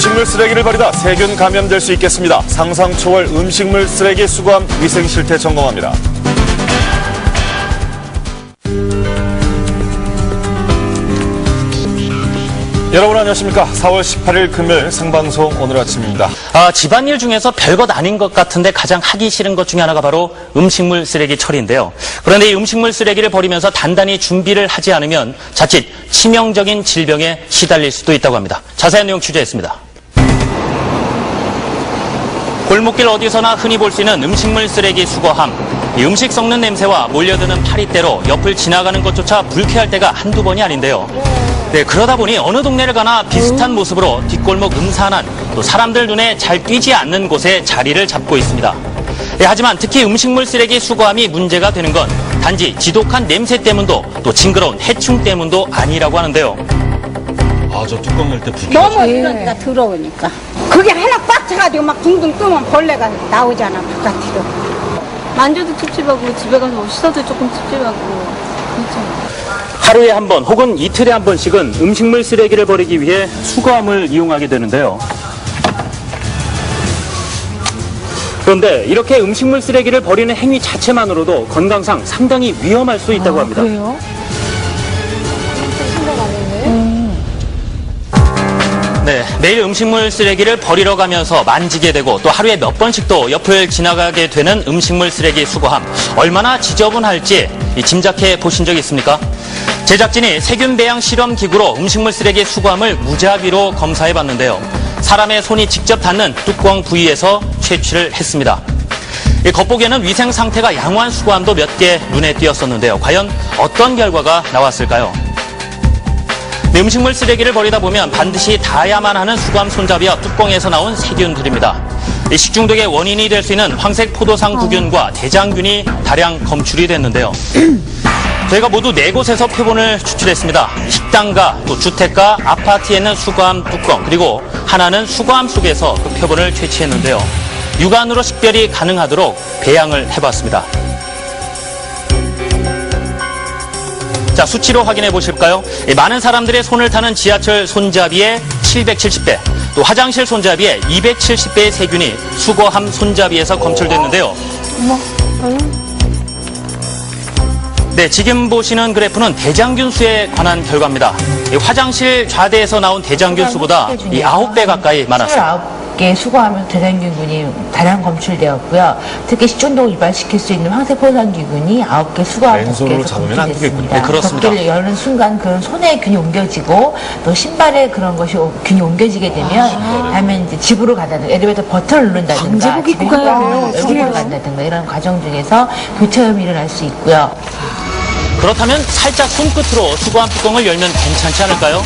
음식물 쓰레기를 버리다 세균 감염될 수 있겠습니다. 상상 초월 음식물 쓰레기 수거함 위생 실태 점검합니다. 여러분 안녕하십니까. 4월 18일 금요일 생방송 오늘 아침입니다. 집안일 중에서 별것 아닌 것 같은데 가장 하기 싫은 것 중에 하나가 바로 음식물 쓰레기 처리인데요. 그런데 이 음식물 쓰레기를 버리면서 단단히 준비를 하지 않으면 자칫 치명적인 질병에 시달릴 수도 있다고 합니다. 자세한 내용 취재했습니다. 골목길 어디서나 흔히 볼 수 있는 음식물 쓰레기 수거함. 이 음식 썩는 냄새와 몰려드는 파리떼로 옆을 지나가는 것조차 불쾌할 때가 한두 번이 아닌데요. 네, 그러다 보니 어느 동네를 가나 비슷한 모습으로 뒷골목 음산한 또 사람들 눈에 잘 띄지 않는 곳에 자리를 잡고 있습니다. 네, 하지만 특히 음식물 쓰레기 수거함이 문제가 되는 건 단지 지독한 냄새 때문도 또 징그러운 해충 때문도 아니라고 하는데요. 저 뚜껑 열 때 불쾌하죠. 너무 이러니까 더러우니까. 그게 하나 꽉 차가지고 막 둥둥 뜨면 벌레가 나오잖아, 바깥으로. 만져도 찝찝하고 집에 가서 씻어도 조금 찝찝하고 그렇죠. 하루에 한 번 혹은 이틀에 한 번씩은 음식물 쓰레기를 버리기 위해 수거함을 이용하게 되는데요. 그런데 이렇게 음식물 쓰레기를 버리는 행위 자체만으로도 건강상 상당히 위험할 수 있다고 합니다. 그래요? 네, 매일 음식물 쓰레기를 버리러 가면서 만지게 되고 또 하루에 몇 번씩도 옆을 지나가게 되는 음식물 쓰레기 수거함. 얼마나 지저분할지 짐작해 보신 적 있습니까? 제작진이 세균 배양 실험 기구로 음식물 쓰레기 수거함을 무작위로 검사해 봤는데요. 사람의 손이 직접 닿는 뚜껑 부위에서 채취를 했습니다. 겉보기에는 위생 상태가 양호한 수거함도 몇 개 눈에 띄었었는데요. 과연 어떤 결과가 나왔을까요? 음식물 쓰레기를 버리다 보면 반드시 닿아야만 하는 수거함 손잡이와 뚜껑에서 나온 세균들입니다. 식중독의 원인이 될 수 있는 황색 포도상 구균과 대장균이 다량 검출이 됐는데요. 저희가 모두 4곳에서 표본을 추출했습니다. 식당과 또 주택가, 아파트에 있는 수거함 뚜껑, 그리고 하나는 수거함 속에서 그 표본을 채취했는데요. 육안으로 식별이 가능하도록 배양을 해봤습니다. 자, 수치로 확인해 보실까요? 많은 사람들의 손을 타는 지하철 손잡이에 770배, 또 화장실 손잡이에 270배의 세균이 수거함 손잡이에서 검출됐는데요. 네, 지금 보시는 그래프는 대장균 수에 관한 결과입니다. 화장실 좌대에서 나온 대장균 수보다 9배 가까이 많았습니다. 9개 수거하면서 대장균군이 다량 검출되었고요. 특히 식중독을 유발시킬 수 있는 황색포도상균이 9개 수거함 왼손으로 덮개에서 잡으면 안 되겠군요. 검출됐습니다. 네, 그렇습니다. 덮개를 여는 순간 그 손에 균이 옮겨지고 또 신발에 그런 것이 균이 옮겨지게 되면 다음에 이제 집으로 간다든가 엘리베이터 버튼을 누른다든가 강제복 입고 가야 돼요. 집으로 간다든가 이런 과정 중에서 교차염이 일어날 수 있고요. 그렇다면 살짝 손끝으로 수거함 뚜껑을 열면 괜찮지 않을까요?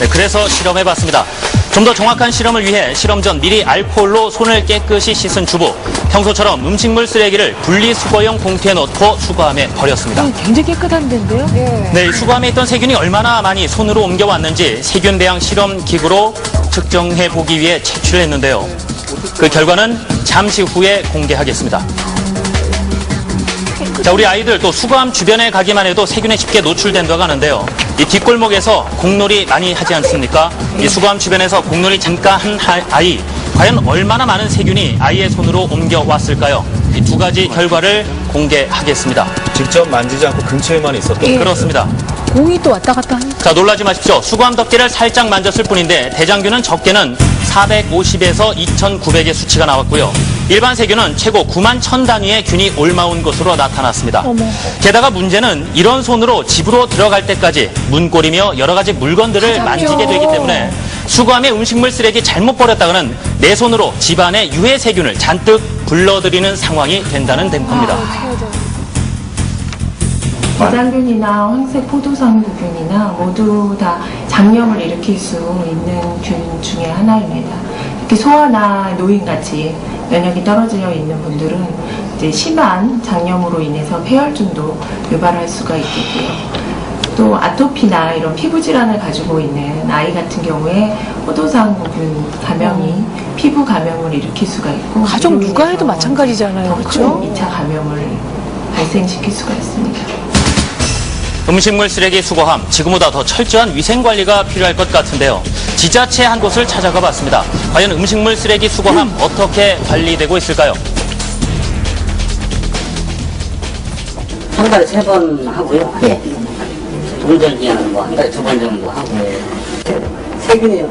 네, 그래서 실험해봤습니다. 좀 더 정확한 실험을 위해 실험 전 미리 알코올로 손을 깨끗이 씻은 주부. 평소처럼 음식물 쓰레기를 분리수거용 봉투에 넣고 수거함에 버렸습니다. 굉장히 깨끗한 데인데요? 네, 이 수거함에 있던 세균이 얼마나 많이 손으로 옮겨왔는지 세균 배양 실험 기구로 측정해 보기 위해 채취를 했는데요. 그 결과는 잠시 후에 공개하겠습니다. 자, 우리 아이들 또 수거함 주변에 가기만 해도 세균에 쉽게 노출된다고 하는데요. 이 뒷골목에서 공놀이 많이 하지 않습니까? 이 수거함 주변에서 공놀이 잠깐 한 아이, 과연 얼마나 많은 세균이 아이의 손으로 옮겨왔을까요? 이 두 가지 결과를 공개하겠습니다. 직접 만지지 않고 근처에만 있었던 그렇습니다. 공이 또 왔다 갔다 하니까. 자, 놀라지 마십시오. 수거함 덮개를 살짝 만졌을 뿐인데 대장균은 적게는 450에서 2,900의 수치가 나왔고요. 일반 세균은 최고 9만 1,000 단위의 균이 옮아온 것으로 나타났습니다. 게다가 문제는 이런 손으로 집으로 들어갈 때까지 문고리며 여러 가지 물건들을 만지게 되기 때문에 수거함에 음식물 쓰레기 잘못 버렸다가는 내 손으로 집안에 유해 세균을 잔뜩 불러들이는 상황이 된다는 겁니다. 대장균이나 황색 포도상구균이나 모두 다 장염을 일으킬 수 있는 균 중에 하나입니다. 특히 소아나 노인같이 면역이 떨어져 있는 분들은 이제 심한 장염으로 인해서 폐혈증도 유발할 수가 있겠고요. 또 아토피나 이런 피부 질환을 가지고 있는 아이 같은 경우에 포도상구균 감염이 피부 감염을 일으킬 수가 있고 가족 누가 해도 마찬가지잖아요. 더 그렇죠? 큰 2차 감염을 발생시킬 수가 있습니다. 음식물 쓰레기 수거함, 지금보다 더 철저한 위생관리가 필요할 것 같은데요. 지자체 한 곳을 찾아가 봤습니다. 과연 음식물 쓰레기 수거함 어떻게 관리되고 있을까요? 한 달에 3번 하고요. 예. 동절기에는 뭐 한 달에 2번 정도 하고. 세균이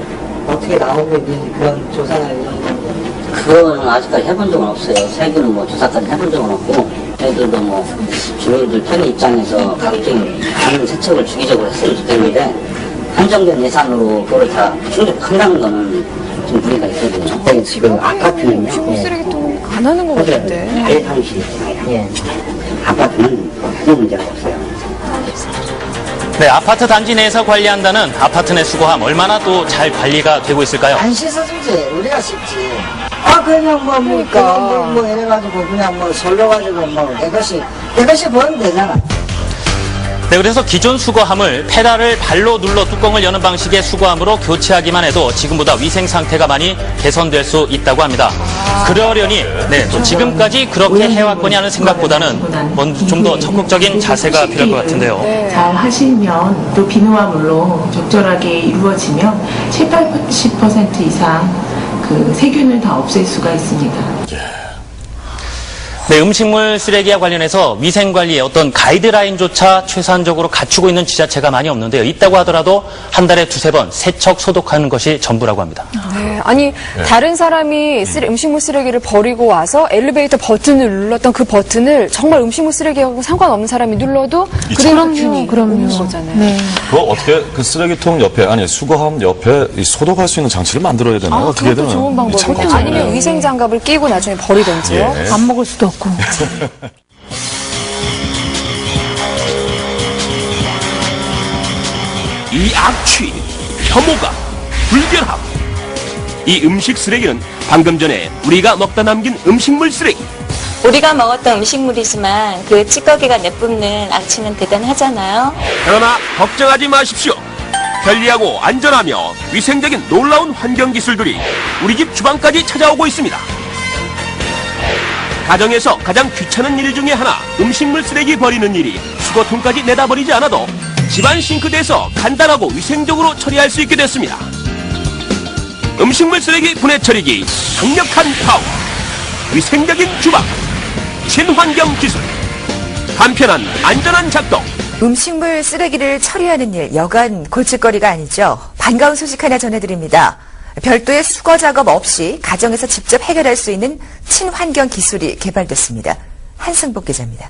어떻게 나오고 있는지 그런 조사나 이런 거. 그거는 아직까지 해본 적은 없어요. 세균은 뭐 조사까지 해본 적은 없고, 저희들도 뭐 주민들 편의 입장에서 각종 다른 세척을 주기적으로 했으면 좋겠는데, 한정된 예산으로 그걸 다 충족한다는 거는 좀 무리가 있거든요. 지금 아파트는요. 음식물 쓰레기통 안 하는 것 같은데. 아예 당시 예. 아파트는 아무 문제가 없어요. 네, 아파트 단지 내에서 관리한다는 아파트 내 수거함 얼마나 또 잘 관리가 되고 있을까요? 안 씻어주지. 우리가 씻지. 그냥 뭐 이래가지고 그냥 뭐 설러가지고 뭐 깨끗이 보면 되잖아. 네, 그래서 기존 수거함을 페달을 발로 눌러 뚜껑을 여는 방식의 수거함으로 교체하기만 해도 지금보다 위생 상태가 많이 개선될 수 있다고 합니다. 그러려니 또 지금까지 그렇게 해왔거니 하는 생각보다는 좀 더 적극적인 자세가 필요할 것 같은데요. 잘 하시면 또 비누와 물로 적절하게 이루어지면 70-80% 이상 그 세균을 다 없앨 수가 있습니다. 네, 음식물 쓰레기와 관련해서 위생관리에 어떤 가이드라인조차 최소한적으로 갖추고 있는 지자체가 많이 없는데요. 있다고 하더라도 한 달에 2-3번 세척, 소독하는 것이 전부라고 합니다. 네, 아니 다른 사람이 음식물 쓰레기를 버리고 와서 엘리베이터 버튼을 눌렀던 그 버튼을 정말 음식물 쓰레기하고 상관없는 사람이 눌러도 그대로 균이 오는 거잖아요. 네. 그거 어떻게 그 쓰레기통 옆에, 아니 수거함 옆에 이 소독할 수 있는 장치를 만들어야 되나요? 어떻게 해야 그것도 되나요? 좋은 방법이에요. 아니면 위생장갑을 끼고 나중에 버리든지요. 예. 안 먹을 수도 없고. 이 악취, 혐오감, 불결함. 이 음식 쓰레기는 방금 전에 우리가 먹다 남긴 음식물 쓰레기. 우리가 먹었던 음식물이지만 그 찌꺼기가 내뿜는 악취는 대단하잖아요. 그러나 걱정하지 마십시오. 편리하고 안전하며 위생적인 놀라운 환경 기술들이 우리 집 주방까지 찾아오고 있습니다. 가정에서 가장 귀찮은 일 중에 하나, 음식물 쓰레기 버리는 일이 수거통까지 내다 버리지 않아도 집안 싱크대에서 간단하고 위생적으로 처리할 수 있게 됐습니다. 음식물 쓰레기 분해 처리기, 강력한 파워, 위생적인 주방, 친환경 기술, 간편한 안전한 작동. 음식물 쓰레기를 처리하는 일, 여간 골칫거리가 아니죠. 반가운 소식 하나 전해드립니다. 별도의 수거 작업 없이 가정에서 직접 해결할 수 있는 친환경 기술이 개발됐습니다. 한승복 기자입니다.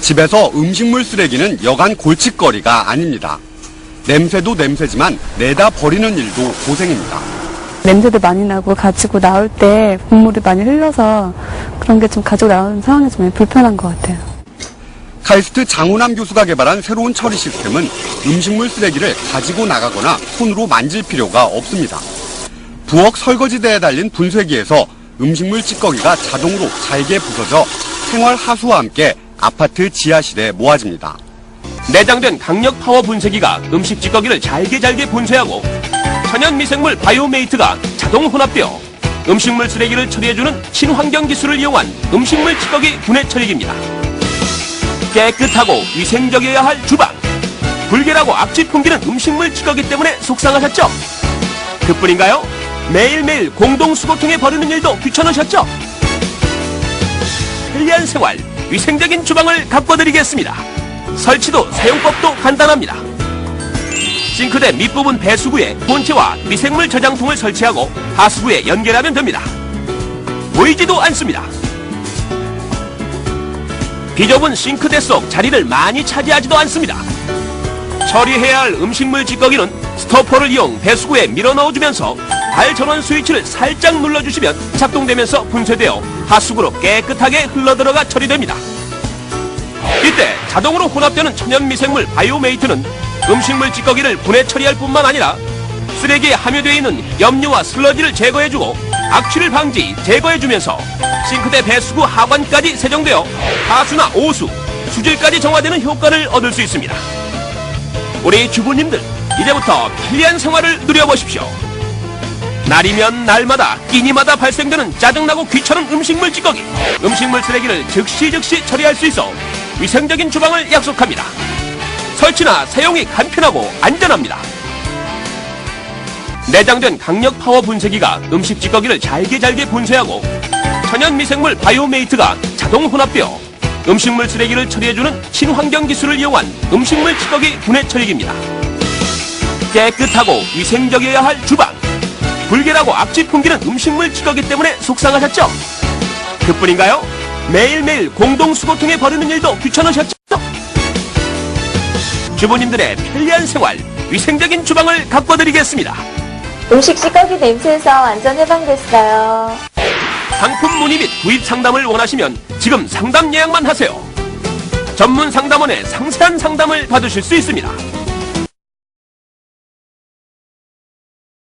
집에서 음식물 쓰레기는 여간 골칫거리가 아닙니다. 냄새도 냄새지만 내다 버리는 일도 고생입니다. 냄새도 많이 나고 가지고 나올 때 국물이 많이 흘러서 그런 게 좀 가지고 나오는 상황이 좀 불편한 것 같아요. 카이스트 장훈남 교수가 개발한 새로운 처리 시스템은 음식물 쓰레기를 가지고 나가거나 손으로 만질 필요가 없습니다. 부엌 설거지대에 달린 분쇄기에서 음식물 찌꺼기가 자동으로 잘게 부서져 생활 하수와 함께 아파트 지하실에 모아집니다. 내장된 강력 파워 분쇄기가 음식 찌꺼기를 잘게 분쇄하고 천연 미생물 바이오메이트가 자동 혼합되어 음식물 쓰레기를 처리해주는 친환경 기술을 이용한 음식물 찌꺼기 분해 처리기입니다. 깨끗하고 위생적이어야 할 주방. 불결하고 악취 풍기는 음식물 찌꺼기 때문에 속상하셨죠? 그뿐인가요? 매일매일 공동 수거통에 버리는 일도 귀찮으셨죠? 편리한 생활, 위생적인 주방을 가꿔드리겠습니다. 설치도 사용법도 간단합니다. 싱크대 밑부분 배수구에 본체와 미생물 저장통을 설치하고 하수구에 연결하면 됩니다. 보이지도 않습니다. 비좁은 싱크대 속 자리를 많이 차지하지도 않습니다. 처리해야 할 음식물 찌꺼기는 스토퍼를 이용 배수구에 밀어 넣어주면서 발 전원 스위치를 살짝 눌러주시면 작동되면서 분쇄되어 하수구로 깨끗하게 흘러들어가 처리됩니다. 이때 자동으로 혼합되는 천연미생물 바이오메이트는 음식물 찌꺼기를 분해 처리할 뿐만 아니라 쓰레기에 함유되어 있는 염류와 슬러지를 제거해주고 악취를 방지, 제거해주면서 싱크대 배수구 하관까지 세정되어 하수나 오수, 수질까지 정화되는 효과를 얻을 수 있습니다. 우리 주부님들, 이제부터 편리한 생활을 누려보십시오. 날이면 날마다 끼니마다 발생되는 짜증나고 귀찮은 음식물 찌꺼기, 음식물 쓰레기를 즉시 처리할 수 있어 위생적인 주방을 약속합니다. 설치나 사용이 간편하고 안전합니다. 내장된 강력 파워 분쇄기가 음식 찌꺼기를 잘게 분쇄하고 천연 미생물 바이오메이트가 자동 혼합되어 음식물 쓰레기를 처리해주는 친환경 기술을 이용한 음식물 찌꺼기 분해 처리기입니다. 깨끗하고 위생적이어야 할 주방. 불결하고 악취 풍기는 음식물 찌꺼기 때문에 속상하셨죠? 그뿐인가요? 매일매일 공동수거통에 버리는 일도 귀찮으셨죠? 주부님들의 편리한 생활, 위생적인 주방을 가꿔드리겠습니다. 음식 찌꺼기 냄새에서 완전 해방됐어요. 상품 문의 및 구입 상담을 원하시면 지금 상담 예약만 하세요. 전문 상담원의 상세한 상담을 받으실 수 있습니다.